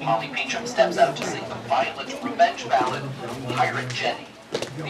Molly Beecham steps out to sing the violent revenge ballad, Pirate Jenny. The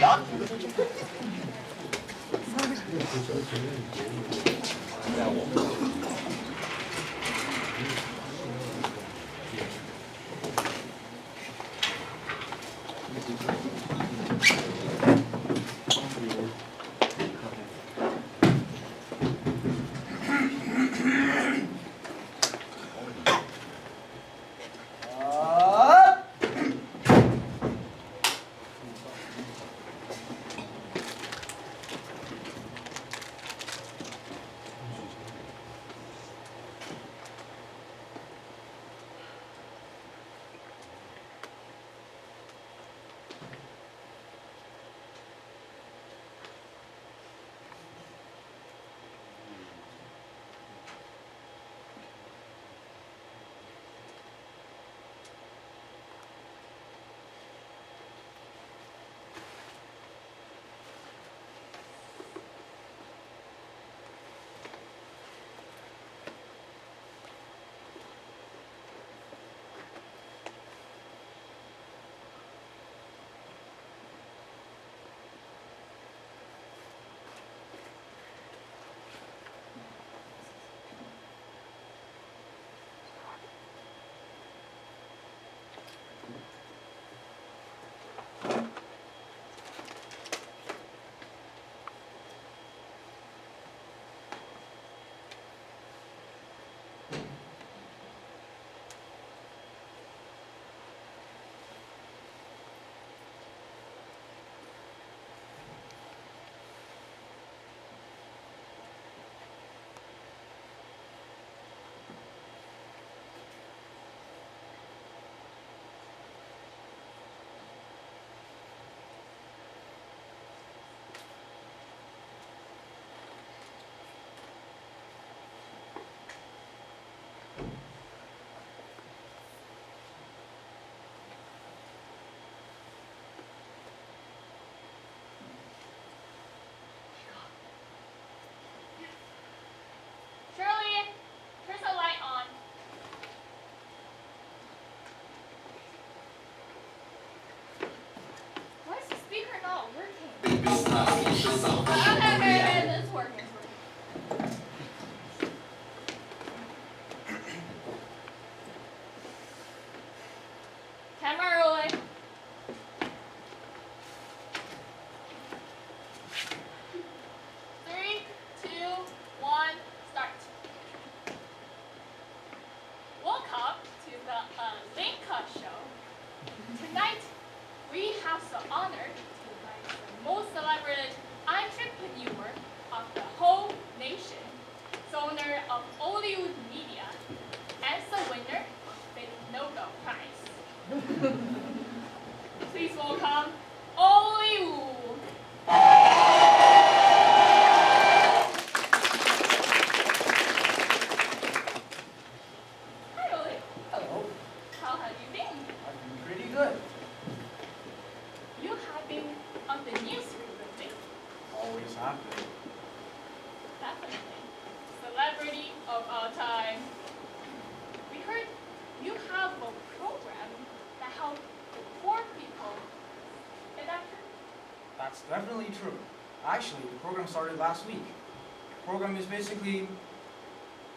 That's definitely true. Actually, the program started last week.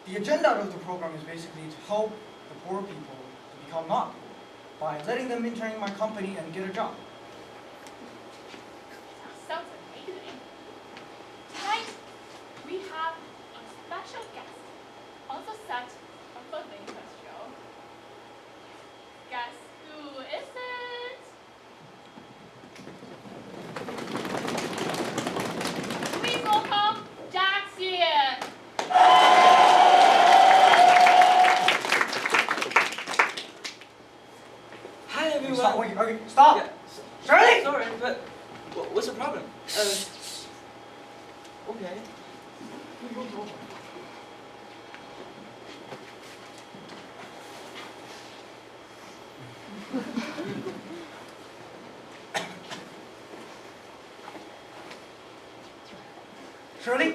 The agenda of the program is basically to help the poor people to become not poor by letting them intern my company and get a job. That sounds amazing. Tonight, we have a special guest on the set of the Lincoln show. Guess who is it? Please welcome Brechtian. Hi everyone. Stop! Wait, okay, stop! Yeah, Shirley! sorry, but what's the problem? Okay. Shirley?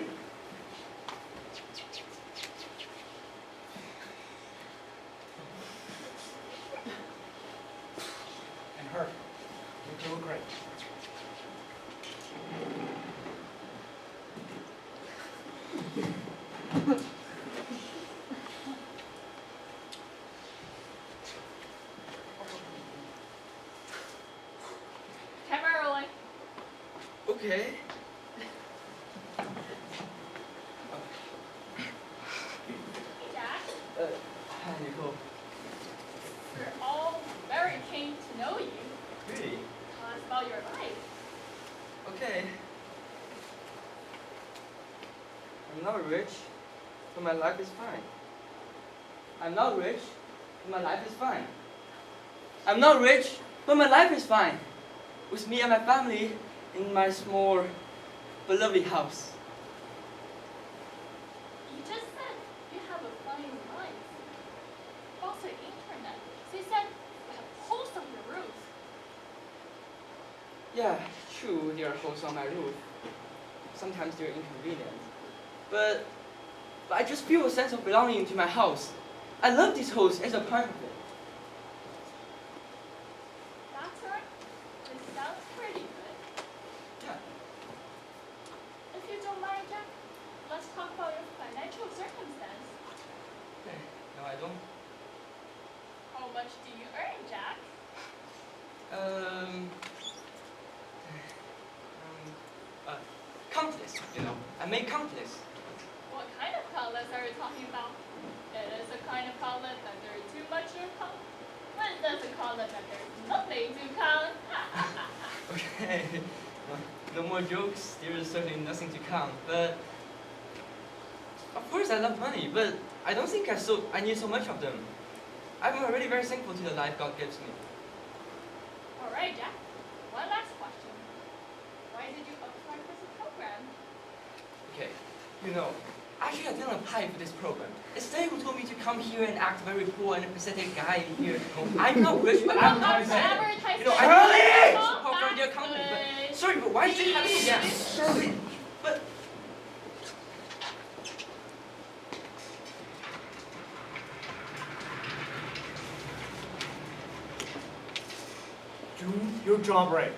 Okay. Jack, Hi, Nicole. we're all very keen to know you. Really? Tell us about your life. Okay. I'm not rich, but my life is fine. I'm not rich, but my life is fine. I'm not rich, but my life is fine. With me and my family in my small, beloved house. You just said you have a fine life. Also, internet. So you said you have holes on your roof. Yeah, true, there are holes on my roof. Sometimes they're inconvenient. But I just feel a sense of belonging to my house. I love these holes as a part of it. That's right. This sounds pretty good. Yeah. If you don't mind, Jack, let's talk about your financial circumstance. No, I don't. How much do you earn, Jack? Countless, I make countless. What kind of colors are you talking about? It is a kind of color that there is too much to count. When there's a color that there's nothing to count. Okay, no more jokes. There is certainly nothing to count. But of course, I love money, but I don't think I need so much of them. I'm already very thankful to the life God gives me. All right, Jack. One last question. Why did you apply for this program? Okay, actually I didn't apply for this program. It's they who told me to come here and act very poor and a pathetic guy here. I'm not rich, but I'm not pathetic. I need support from their company. But, sorry, but why is it happening again? Sorry, but Do your job right.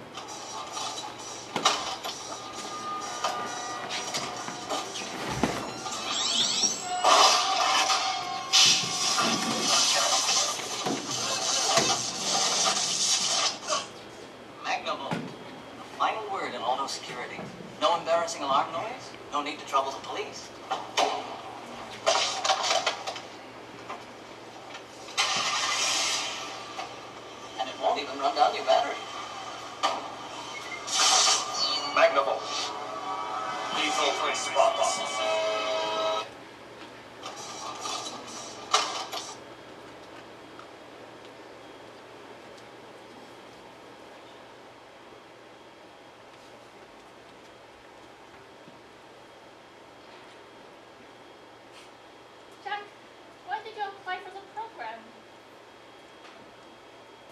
Final word in auto security. No embarrassing alarm noise. No need to trouble the police. And it won't even run down your battery. Magnable. Lethal response. Jack, why did you apply for the program?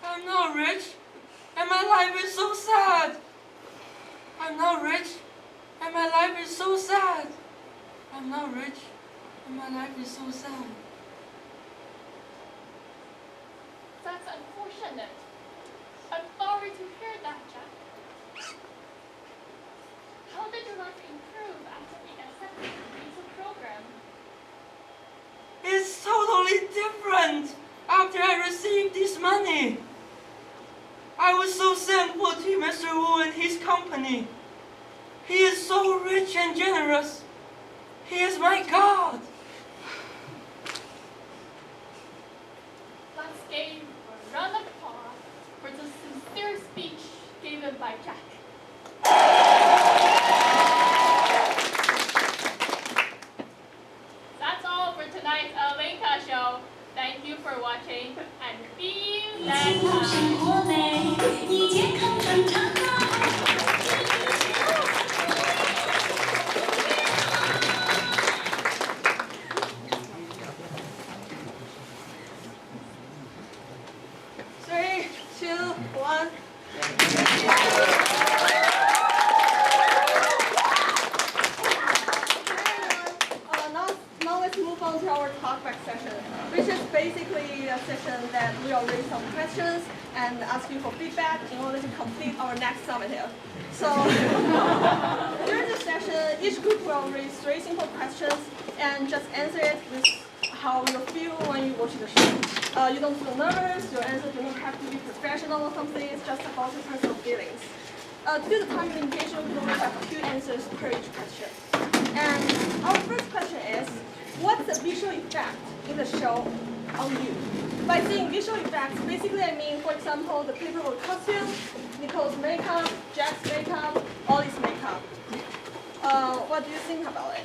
I'm not rich, and my life is so sad. I'm not rich, and my life is so sad. I'm not rich, and my life is so sad. That's unfortunate. I'm sorry to hear that, Jack. How did your life improve after being accepted into the program? It's totally different after I received this money. I was so thankful to Mr. Wu and his company. He is so rich and generous. He is my God. Let's give a round of applause for the sincere speech given by Jack. That's all for tonight's Alinka show. Thank you for watching and see you next time. Three, two, one. Now let's move on to our talkback session, which is basically a session that we will raise some questions and ask you for feedback in order to complete our next summative. So during this session, each group will raise 3 simple questions and just answer it with how you feel when you watch the show. You don't feel nervous, your answer do not have to be professional or something, it's just about your personal feelings. Due to time limitation, we only have 2 answers per each question. And our first question is, what's the visual effect in the show on you? By saying visual effects, basically I mean, for example, the people costume, Nicole's makeup, Jack's makeup, Ollie's makeup. What do you think about it?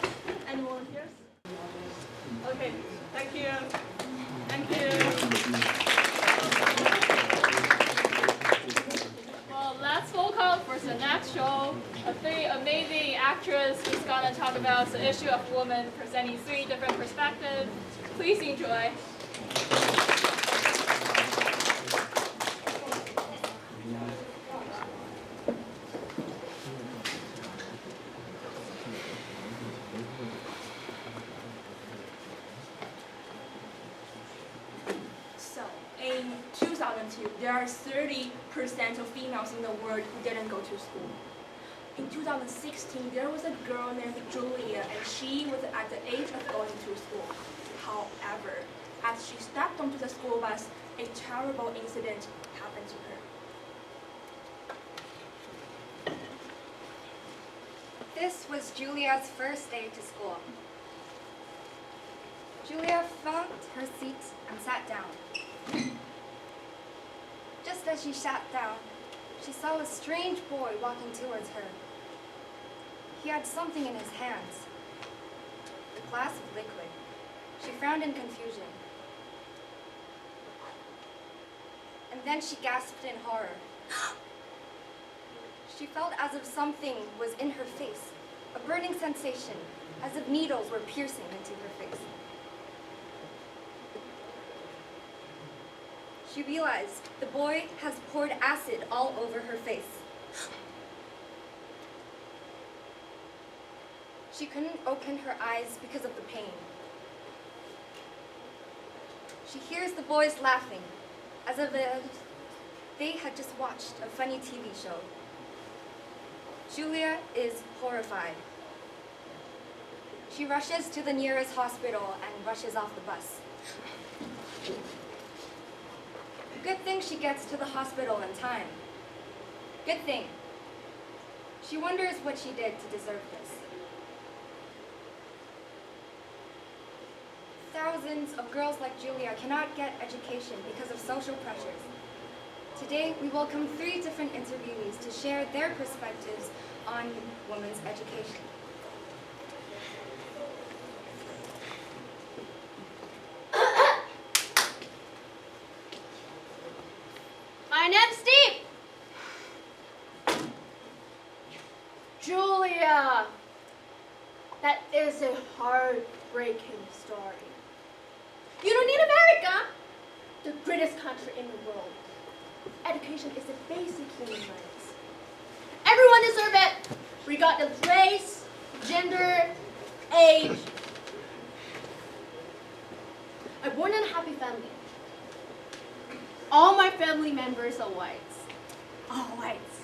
Any volunteers? Okay, thank you. Thank you. Well, let's welcome for the next show a 3 amazing actors who's gonna talk about the issue of women, presenting 3 different perspectives. Please enjoy. So, in 2002, there are 30% of females in the world who didn't go to school. In 2016, there was a girl named Julia, and she was at the age of going to school. However, as she stepped onto the school bus, a terrible incident happened to her. This was Julia's first day to school. Julia found her seat and sat down. Just as she sat down, she saw a strange boy walking towards her. He had something in his hands, a glass of liquid. She frowned in confusion. And then she gasped in horror. She felt as if something was in her face, a burning sensation, as if needles were piercing into her face. She realized the boy has poured acid all over her face. She couldn't open her eyes because of the pain. She hears the boys laughing, as if they had just watched a funny TV show. Julia is horrified. She rushes to the nearest hospital and rushes off the bus. Good thing she gets to the hospital in time. Good thing. She wonders what she did to deserve this. Thousands of girls like Julia cannot get education because of social pressures. Today, we welcome 3 different interviewees to share their perspectives on women's education. My name's Steve. Julia. That is a heartbreaking story. You don't need America, the greatest country in the world. Education is a basic human right. Everyone deserves it, regardless of race, gender, age. I'm born in a happy family. All my family members are whites. All whites.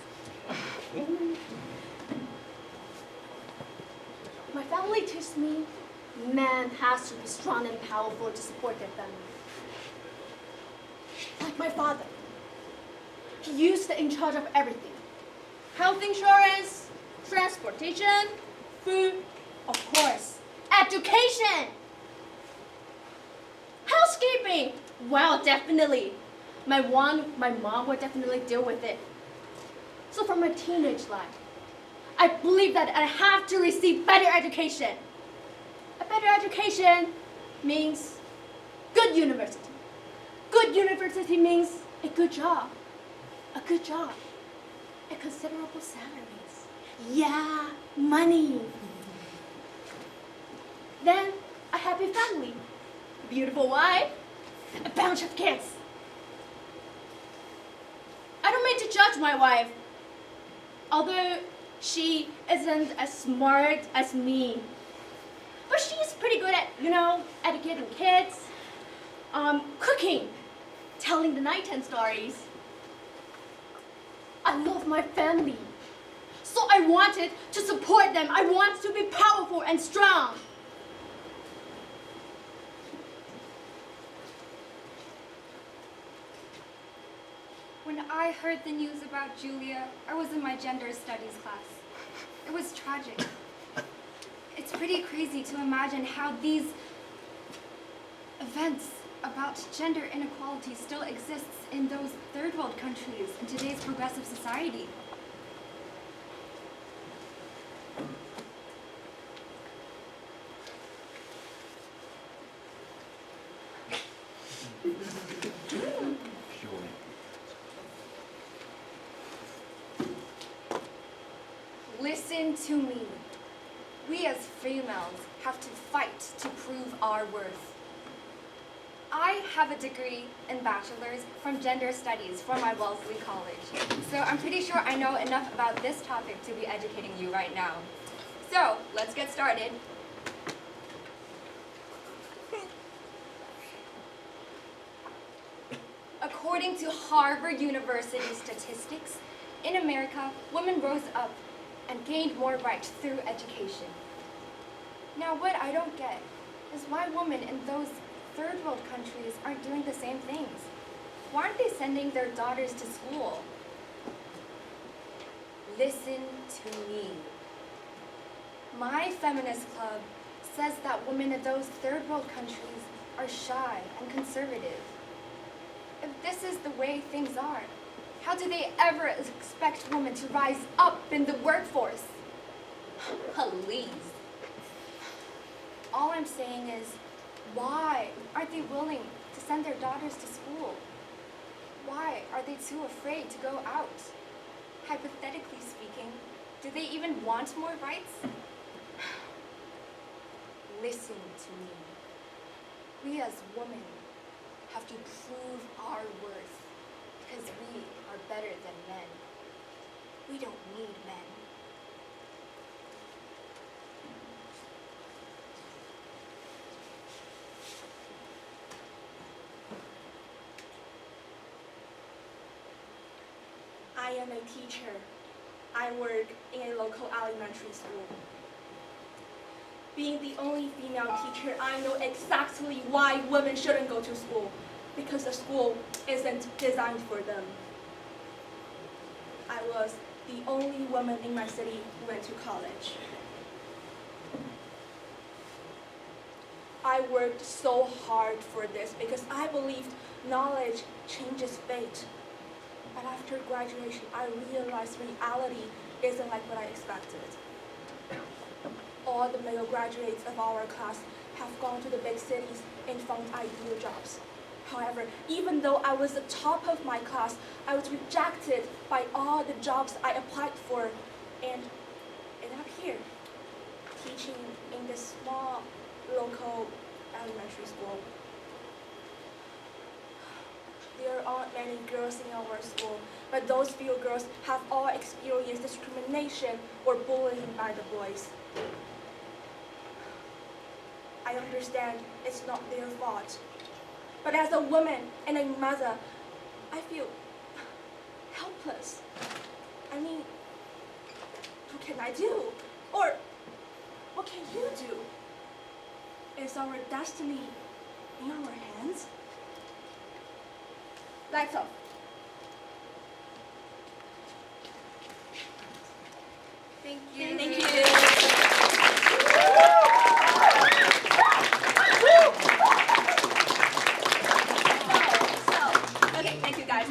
My family teaches me man has to be strong and powerful to support their family. Like my father. He used to in charge of everything. Health insurance, transportation, food, of course, education. Housekeeping, well, definitely. My mom would definitely deal with it. So from my teenage life, I believe that I have to receive better education. A better education means good university. Good university means a good job. A good job. A considerable salaries. Yeah, money. Then a happy family. Beautiful wife. A bunch of kids. I don't mean to judge my wife, although she isn't as smart as me. But she's pretty good at, educating kids, cooking, telling the nighttime stories. I love my family, so I wanted to support them. I want to be powerful and strong. When I heard the news about Julia, I was in my gender studies class. It was tragic. It's pretty crazy to imagine how these events about gender inequality still exists in those third world countries in today's progressive society. Listen to me. We as females have to fight to prove our worth. I have a degree in bachelor's from gender studies from my Wellesley College. So I'm pretty sure I know enough about this topic to be educating you right now. So let's get started. According to Harvard University statistics, in America, women rose up and gained more rights through education. Now, what I don't get is why women in those third world countries aren't doing the same things. Why aren't they sending their daughters to school? Listen to me. My feminist club says that women in those third world countries are shy and conservative. If this is the way things are, how do they ever expect women to rise up in the workforce? Please. All I'm saying is, why aren't they willing to send their daughters to school? Why are they too afraid to go out? Hypothetically speaking, do they even want more rights? Listen to me. We as women have to prove our worth because we are better than men. We don't need men. I am a teacher. I work in a local elementary school. Being the only female teacher, I know exactly why women shouldn't go to school, because the school isn't designed for them. I was the only woman in my city who went to college. I worked so hard for this because I believed knowledge changes fate. But after graduation, I realized reality isn't like what I expected. All the male graduates of our class have gone to the big cities and found ideal jobs. However, even though I was the top of my class, I was rejected by all the jobs I applied for and ended up here, teaching in this small local elementary school. There aren't many girls in our school, but those few girls have all experienced discrimination or bullying by the boys. I understand it's not their fault, but as a woman and a mother, I feel helpless. I mean, what can I do? Or what can you do? Is our destiny in our hands? Lights off. Thank you. Thank you. Okay, thank you guys.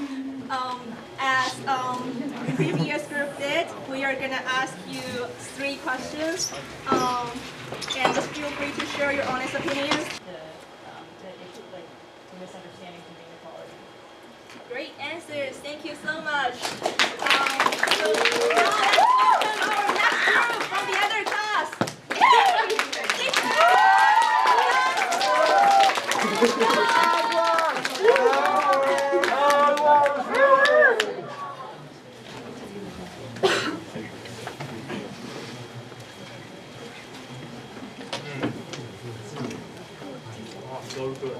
As the previous group did, we are gonna ask you 3 questions. And just feel free to share your honest opinions. The issue, like the misunderstanding from being equality. Great answers. Thank you so much. So now let's welcome our next group from the other class. So good.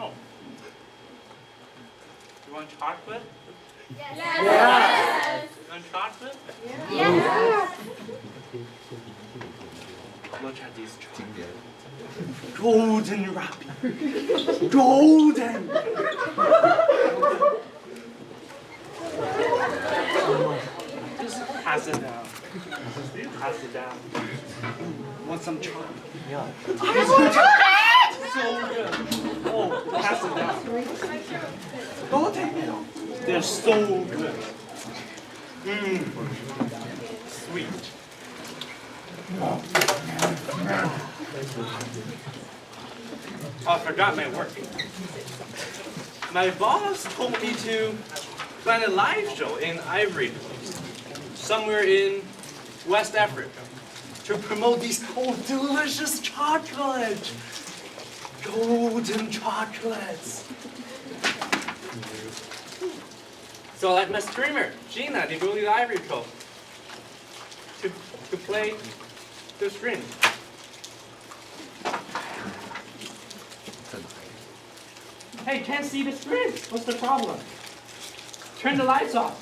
Oh. You want chocolate? Yes. You want chocolate? Yes. Golden wrapping. Golden. Just pass it down. Pass it down. Want some chocolate? Yeah. I want chocolate! So good. Oh, pass it down. Don't take it. They're so good. Mmm. Sweet. Oh, I forgot my work. My boss told me to plan a live show in Ivory Coast, somewhere in West Africa, to promote these delicious chocolates. Golden chocolates. So I let my streamer, Gina, to go to the Ivory Coast to play the stream. Hey, can't see the screen. What's the problem? Turn the lights off.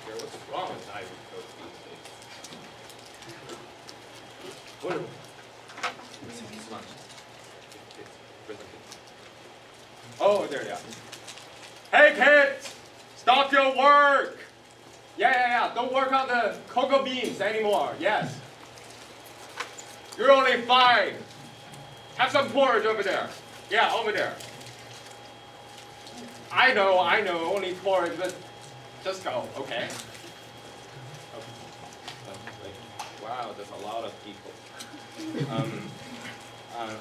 What's wrong with Ivory Coast these days? What? Oh, there you are. Hey kids! Stop your work! Yeah. Don't work on the cocoa beans anymore. Yes. You're only 5. Have some porridge over there. Yeah, over there. I know, only porridge, but just go, okay? Wow, there's a lot of people.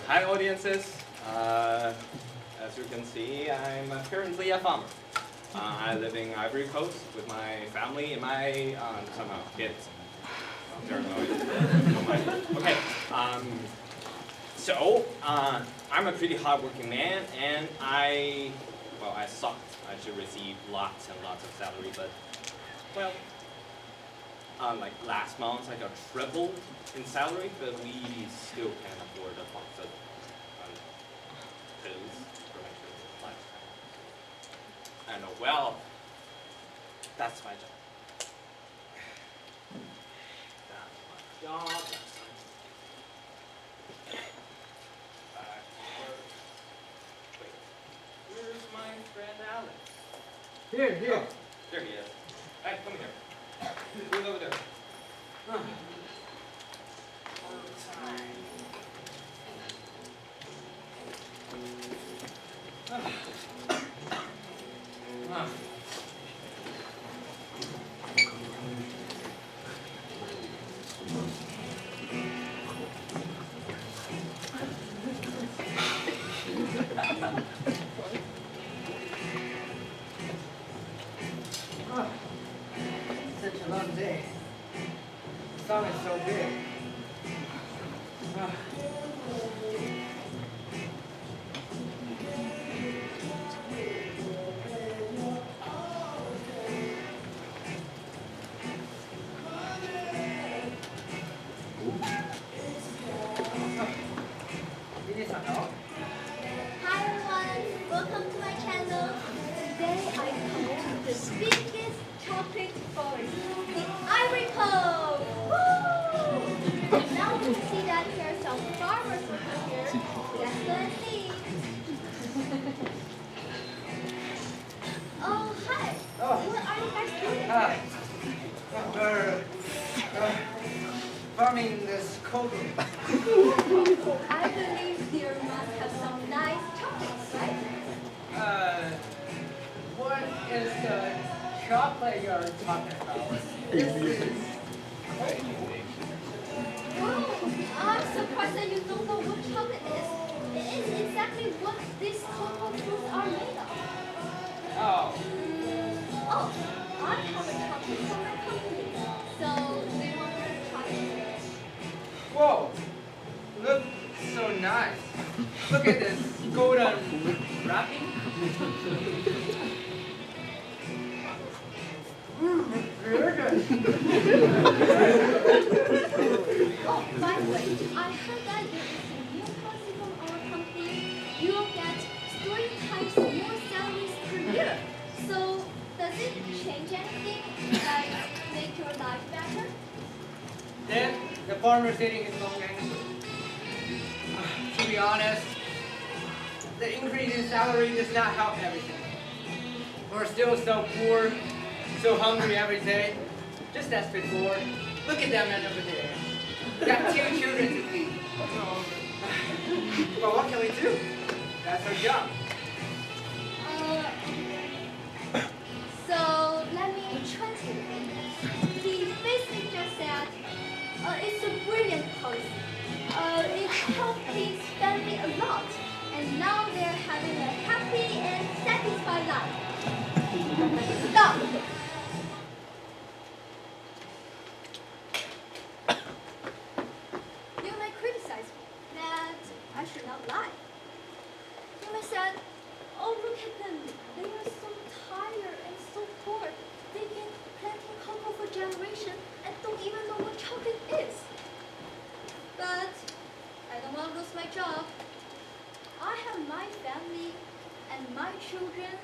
Hi audiences. As you can see, I'm currently a farmer. I live in Ivory Coast with my family and my somehow kids. They're noisy. Okay. So I'm a pretty hardworking man, and I sucked. I should receive lots and lots of salary, but well, like last month I got tripled in salary, but we still can't afford a box of pills for my kids' lifetime. I know. Well, that's my job. That's my job. Back to work. Wait, where's my friend Alex? Here. Oh, there he is. Hey, come here. Who's over there? Such a long day. The sun is so big. Hi everyone, welcome to my channel. Today I come to the biggest tropic forest, the Ivory Coast. Woo! Now we can see that here are some farmers over here. Let's go and see. Oh, hi. What are you guys doing here? We're farming this cocoa. I believe there must have some nice chocolates, right? What is the chocolate you're talking about? This is Oh, I'm surprised that you don't know what chocolate is. It is exactly what these cocoa fruits are made of. oh. Oh, I have a chocolate from my company. So, do you want to try it? Whoa! Look so nice. Look at this golden wrapping. Very good. Oh, by the way, I heard that there is a new policy from our company. You will get 3 times more salaries per year. So, does it farmer sitting in long ankle. To be honest, the increase in salary does not help everything. We're still so poor, so hungry every day, just as before. Look at them men over there. Got 2 children to feed. Well, what can we do? That's our job. So let me translate it. He basically just said, it's a brilliant policy. It helped his family a lot, and now they're having a happy and satisfied life. Stop! You may criticize me that I should not lie. You may say, oh, look at them. They are so tired and so poor. They've been planting cocoa for generations and don't even know what chocolate is. But I don't want to lose my job. I have my family and my children,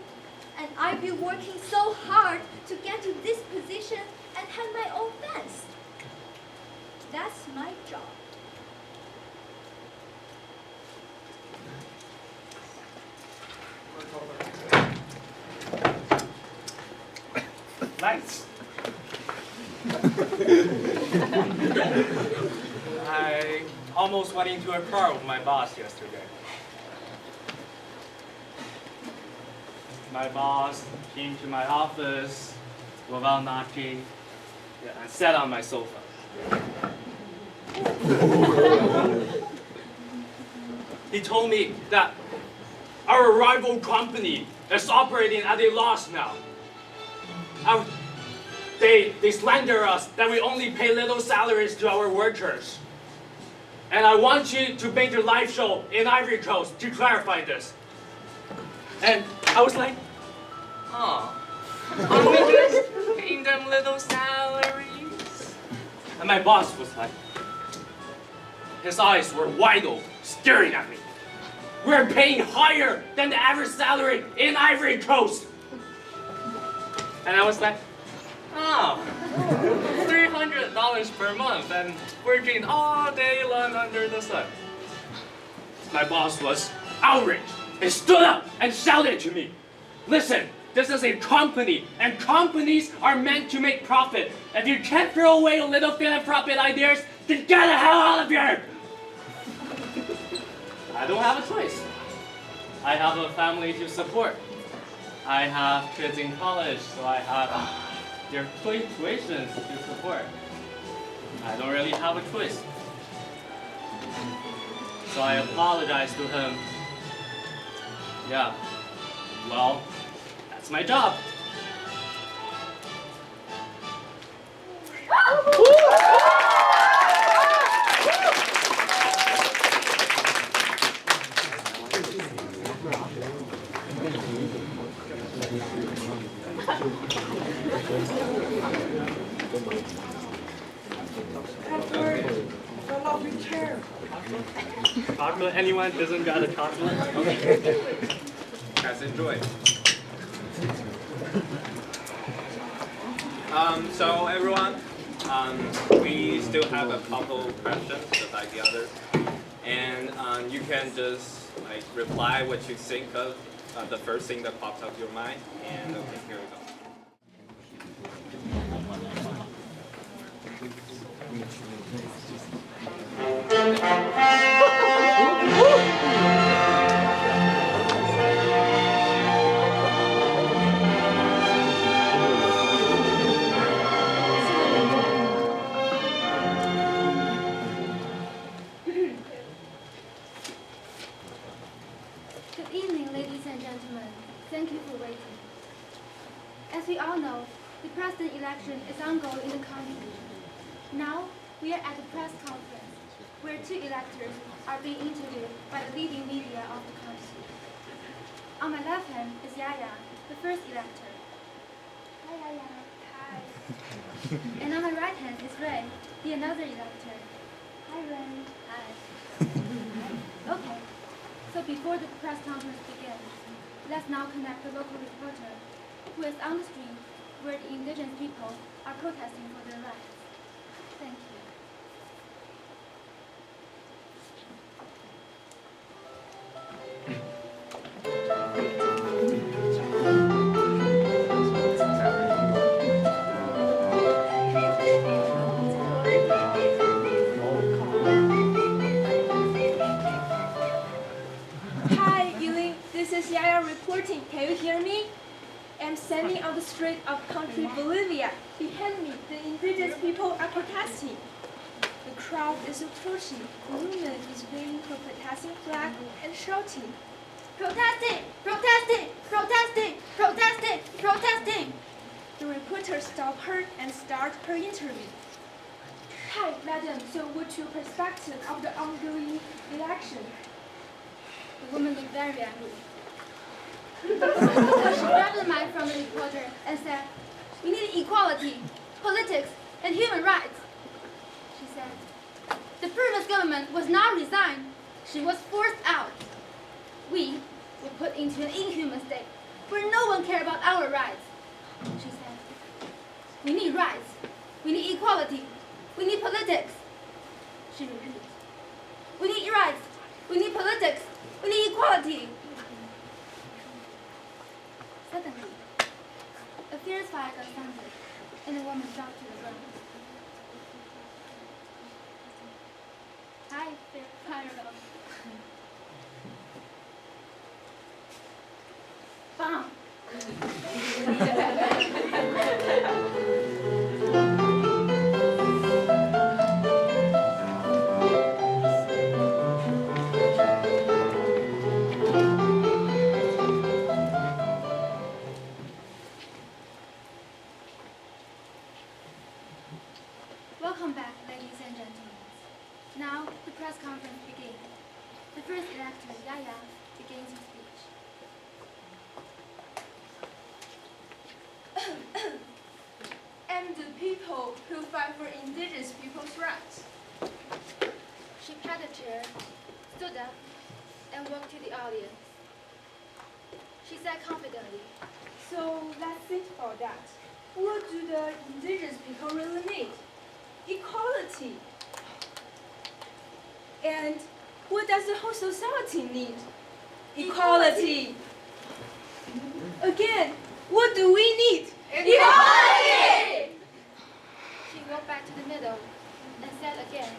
and I've been working so hard to get to this position and have my own fence. That's my job. Nice. I almost went into a car with my boss yesterday. My boss came to my office without knocking and sat on my sofa. He told me that our rival company is operating at a loss now. They slander us that we only pay little salaries to our workers. And I want you to make a live show in Ivory Coast to clarify this. And I was like, oh, are we just paying them little salaries? And my boss was like, his eyes were wide open, staring at me. We're paying higher than the average salary in Ivory Coast. And I was like, oh, $300 per month and working all day long under the sun. My boss was outraged and stood up and shouted to me, listen, this is a company and companies are meant to make profit. If you can't throw away your little philanthropic ideas, then get the hell out of here. I don't have a choice. I have a family to support. I have kids in college, so I have their tuitions to support. I don't really have a choice. So I apologized to him. Yeah, well, that's my job. Chocolate? Anyone doesn't got a chocolate? Okay. Guys, enjoy. So everyone, we still have a couple questions just like the others, and you can just like reply what you think of the first thing that pops up your mind, and okay, here we go. Good evening, ladies and gentlemen. Thank you for waiting. As we all know, the president election is ongoing in the country. Now, we are at the press conference, where 2 electors are being interviewed by the leading media of the country. On my left hand is Yaya, the first elector. Hi, Yaya. Hi. And on my right hand is Ray, the another elector. Hi, Ray. Hi. Okay. So before the press conference begins, let's now connect the local reporter who is on the street where the indigenous people are protesting for their rights. Thank you. this is Yaya reporting. Can you hear me? I'm standing on the street of country Bolivia. Behind me, the indigenous people are protesting. The crowd is approaching. The woman is waving her protesting flag and shouting, Protesting! Protesting! Protesting! Protesting! Protesting! The reporter stopped her and started her interview. Hi, madam. So what's your perspective of the ongoing election? The woman looked very angry. She grabbed the mic from the reporter and said, "We need equality, politics, and human rights." She said, "The previous government was not resigned. She was forced out. We were put into an inhuman state where no one cared about our rights." She said, "We need rights. We need equality. We need politics." She repeated, "We need rights. We need politics. We need equality." Suddenly, a fierce fire got sounded, and the woman dropped to the ground. Hi, fire. Bam! Welcome back, ladies and gentlemen. Now the press conference begins. The first elector, Yaya, begins his speech. And the people who fight for indigenous people's rights. She patted a chair, stood up, and walked to the audience. She said confidently, So let's think about that. What do the indigenous people really need? Equality. And what does the whole society need? Equality. Again, what do we need? Equality! She walked back to the middle and said again,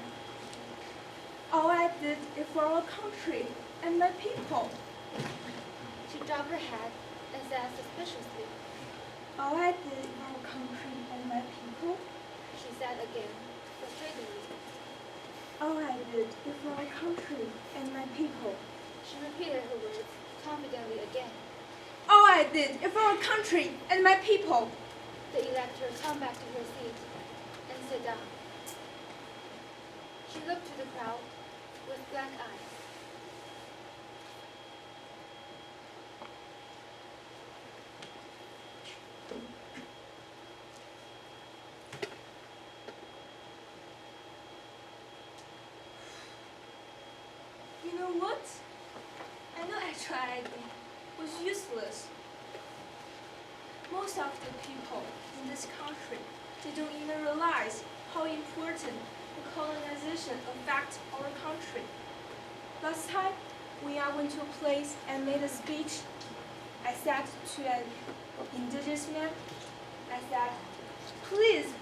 All I did is for our country and my people. She dropped her head and said suspiciously, All I did for our country and my people. She said again, frustratedly. All I did is for our country and my people. She repeated her words confidently again. All I did is for our country and my people. The elector turned back to her seat and sat down. She looked to the crowd with black eyes. You know what? I know I tried. It was useless. Most of the people in this country, they don't even realize how important the colonization affects our country. Last time, when I went to a place and made a speech, I said to an indigenous man, I said, please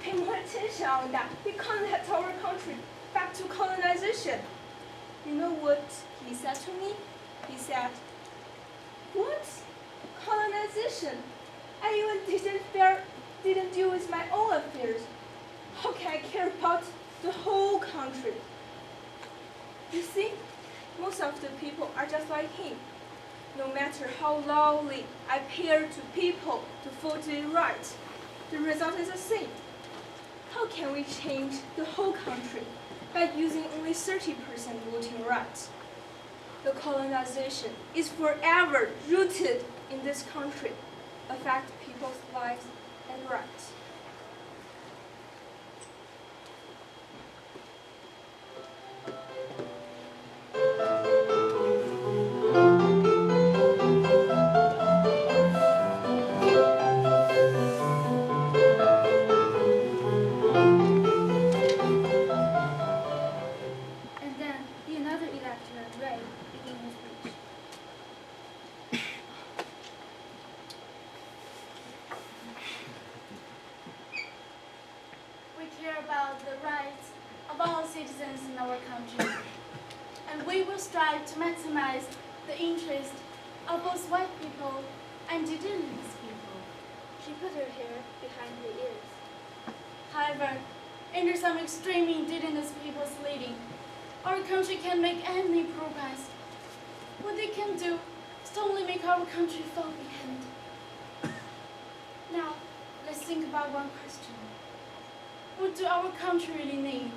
pay more attention on that. We can't let our country back to colonization. You know what he said to me? He said, what? Colonization? I even didn't deal with my own affairs. How can I care about the whole country? You see, most of the people are just like him. No matter how loudly I appeal to people to vote their rights, the result is the same. How can we change the whole country by using only 30% voting rights? The colonization is forever rooted in this country, affect people's lives and rights. And then the another elector, Ray, began his speech. We care about the rights of all citizens in our country, and we will strive to maximize the interest of both white people and indigenous people. She put her hair behind her ears. However, under some extreme indigenous people's leading, our country can't make any progress. What they can do is to only make our country fall behind. Now, let's think about one question. What do our country really need?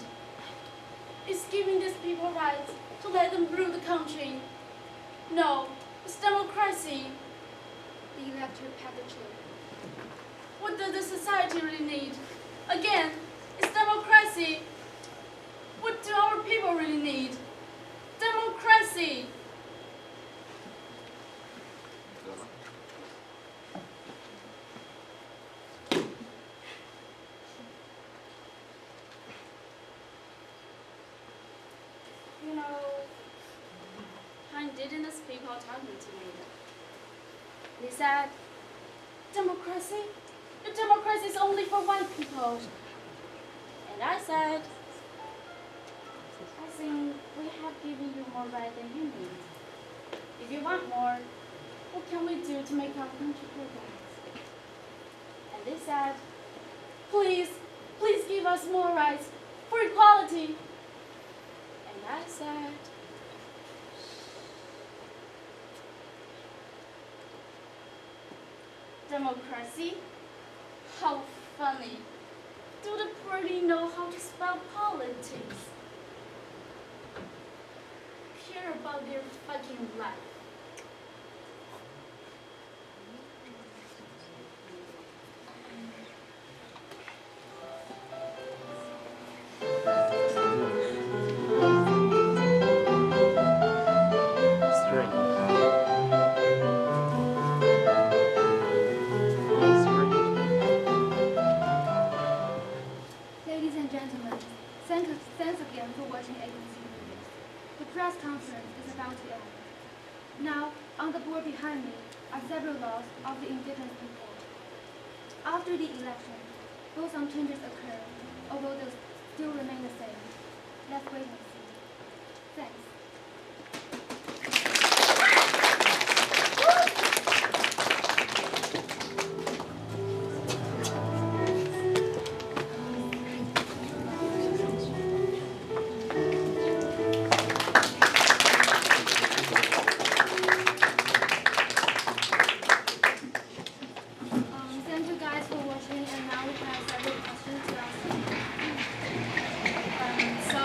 Is giving these people rights to let them rule the country? No, it's democracy. The elected have the chair. What does the society really need? Again, it's democracy. What do our people really need? Democracy. You know, indigenous people talking to me. They said, democracy? The democracy is only for white people. And I said, I think we have given you more right than you need. If you want more, what can we do to make our country progress? And they said, please, please give us more rights for equality. And I said, democracy? How funny. Do the party know how to spell politics? Care about their fucking life. Ladies and gentlemen, thanks again for watching ABC News. The press conference is about to end. Now, on the board behind me are several laws of the indigenous people. After the election, will some changes occur, or will they still remain the same? Let's wait and see. Thanks. Thank you guys for watching, and now we have several questions to ask you. So,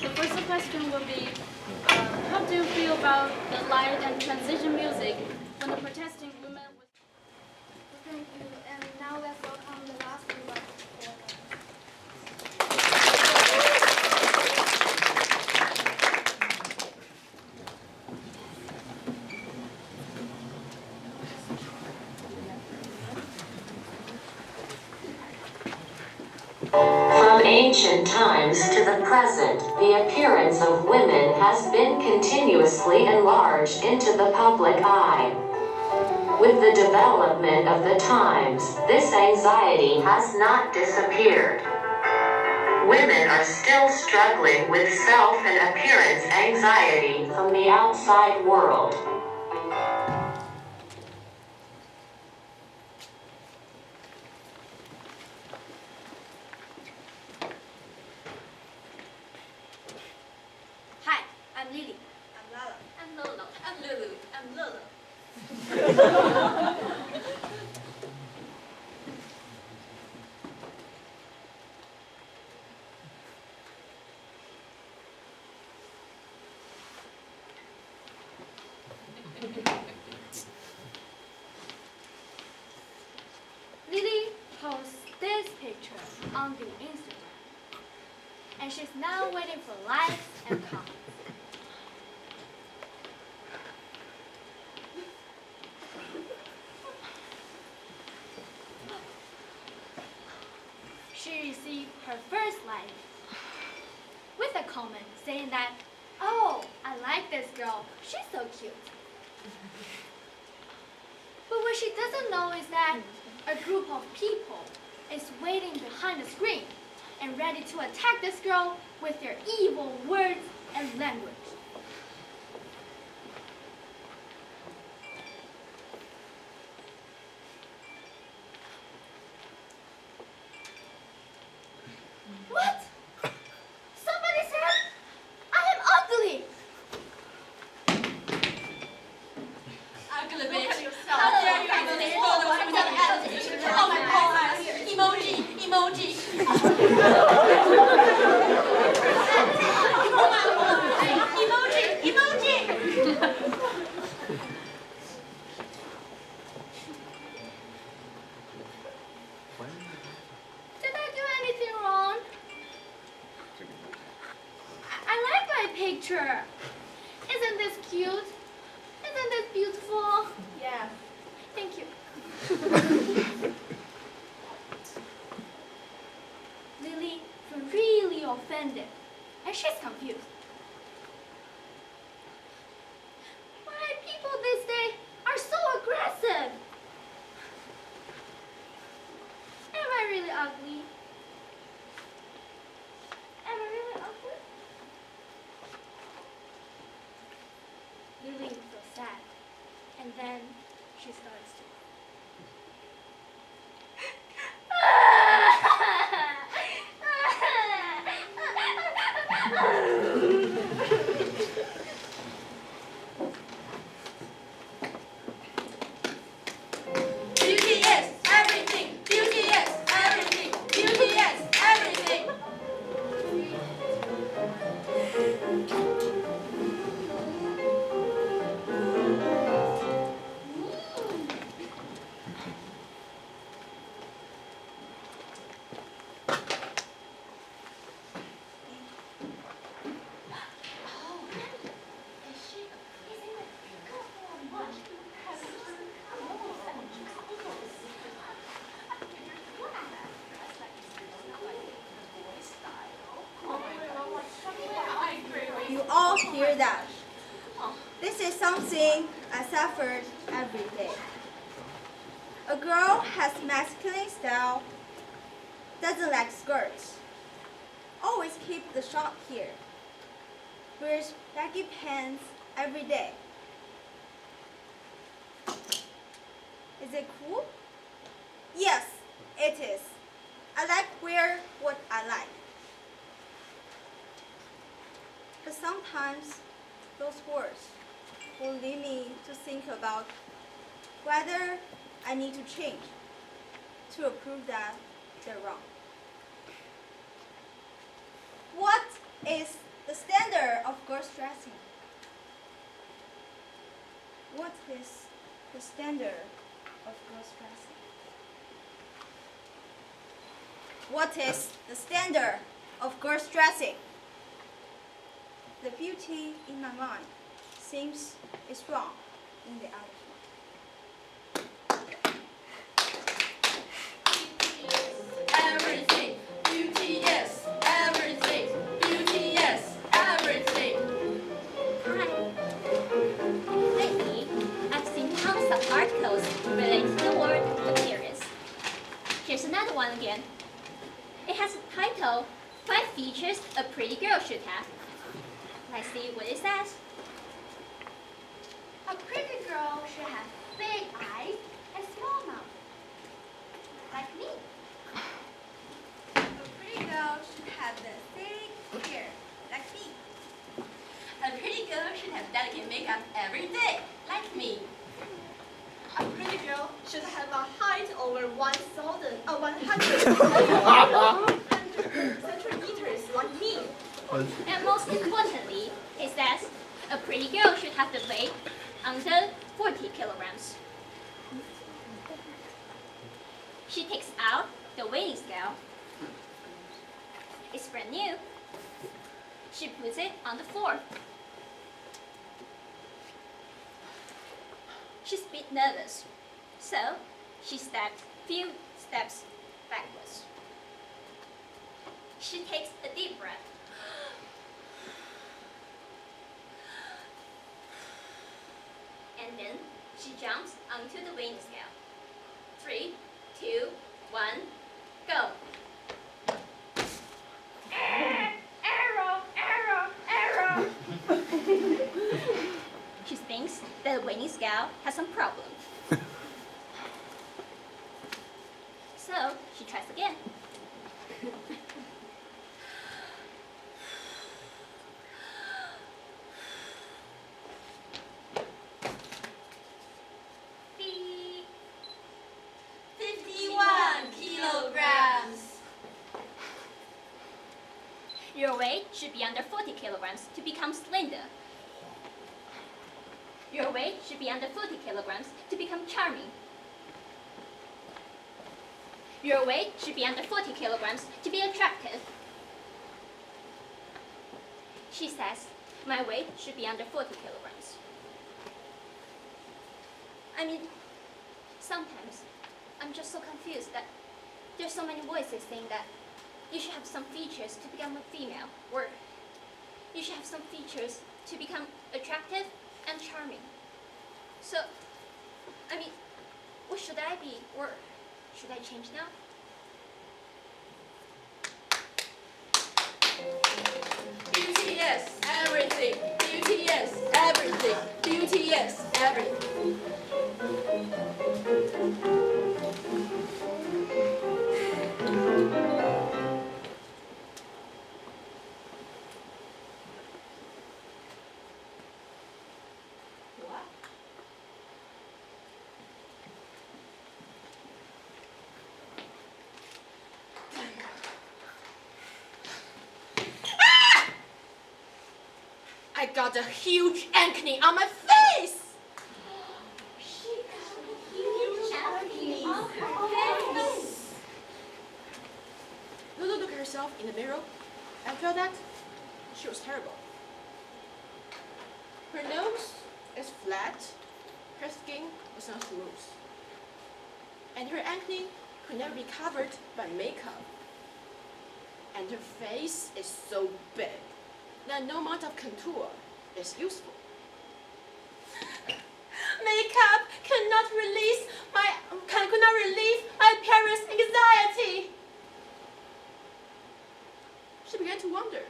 the first question will be, how do you feel about the light and transition music when the protesting women was... Thank you, and now let's welcome the last group of performers. From ancient times to the present, the appearance of women has been continuously enlarged into the public eye. With the development of the times, this anxiety has not disappeared. Women are still struggling with self and appearance anxiety from the outside world. Hi, I'm Lily. I'm Lala. I'm Lolo. I'm Lulu. I'm Lolo. Lily posts this picture on the Instagram, and she's now waiting for likes and comments. She received her first like with a comment saying that, "Oh, I like this girl. She's so cute." But what she doesn't know is that a group of people is waiting behind the screen and ready to attack this girl with their evil words and language. picture. Isn't this cute? Isn't this beautiful? Yeah. Thank you. Lily feels really offended, and she's confused. Why people these days are so aggressive? Am I really ugly? Am I really ugly? Lily feels sad, and then she starts to. Beauty is everything. Beauty is everything. Beauty is everything. You all hear that? This is something I suffered every day. A girl has masculine style, doesn't like skirts, always keep the short hair, wears baggy pants every day. Is it cool? Yes, it is. I like wear what I like. But sometimes those words will lead me to think about whether I need to change to prove that they're wrong. What is the standard of girls dressing? What is the standard of girls dressing? What is the standard of girls dressing? The beauty in my mind seems is wrong in the other one. Everything. Beauty is everything. Beauty is everything. Hi. Lately, I've seen tons of articles related to the word appearance. Here's another one again. It has a title, 5 Features a Pretty Girl Should Have. Let's see what it says. A pretty girl should have big eyes and small mouth, like me. A pretty girl should have the thick hair, like me. A pretty girl should have delicate makeup every day, like me. A pretty girl should have a height over 100 centimeters like me. And most importantly, it says a pretty girl should have the weight under 40 kilograms. She takes out the weighing scale. It's brand new. She puts it on the floor. She's a bit nervous, so she steps few steps backwards. She takes a deep breath. And then she jumps onto the weighing scale. 3, 2, 1, go. Error. She thinks that the weighing scale has some problem. So she tries again. Beep. 51 kilograms. Your weight should be under 40 kilograms to become slender. Your weight should be under 40 kilograms to become charming. Your weight should be under 40 kilograms to be attractive. She says, My weight should be under 40 kilograms. I mean, sometimes I'm just so confused that there's so many voices saying that you should have some features to become a female, or you should have some features to become attractive and charming. So, I mean, what should I be, or should I change now? Beauty is everything. Beauty is everything. Beauty is everything. What? I got a huge acne on my face! Lulu looked at herself in the mirror and felt that she was terrible. Her nose is flat, her skin was not smooth, and her acne could never be covered by makeup. And her face is so big that no amount of contour is useful. Makeup could not relieve my parents' anxiety. She began to wonder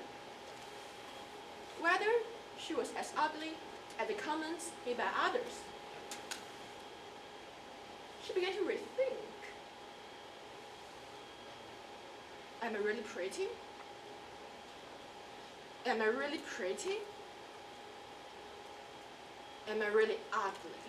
whether she was as ugly as the comments made by others. She began to rethink. Am I really pretty? Am I really pretty? Am I really ugly?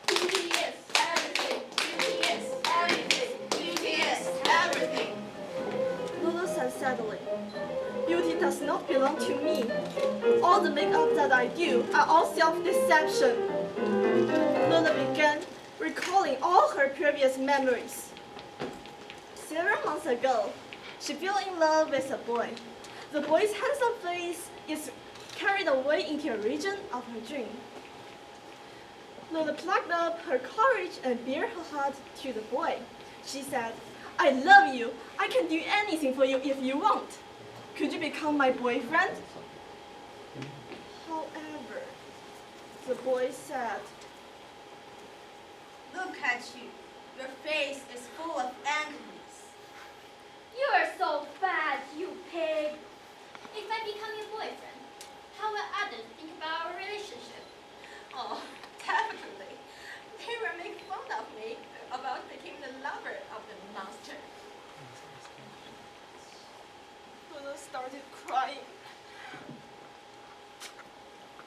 Beauty is everything. Beauty is everything. Beauty is everything. Lulu said sadly, beauty does not belong to me. All the makeup that I do are all self-deception. Lulu began recalling all her previous memories. Several months ago, she fell in love with a boy. The boy's handsome face is carried away into a region of her dream. Lulu plucked up her courage and bared her heart to the boy. She said, I love you. I can do anything for you if you want. Could you become my boyfriend? However, the boy said, Look at you. Your face is full of acnes. You are so bad, you pig. If I become your boyfriend, how will others think about our relationship? Oh, definitely. They will make fun of me about becoming the lover of the monster. Lulu started crying.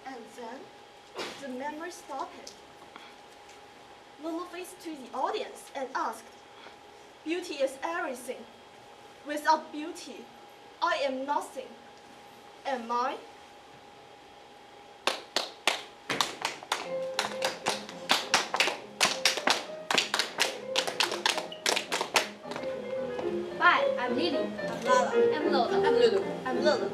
and then the memory stopped. Lulu faced to the audience and asked, beauty is everything. Without beauty, I am nothing. Am I? Hi, I'm Lily. I'm Lala. I'm Lola. I'm Lulu. I'm Lulu.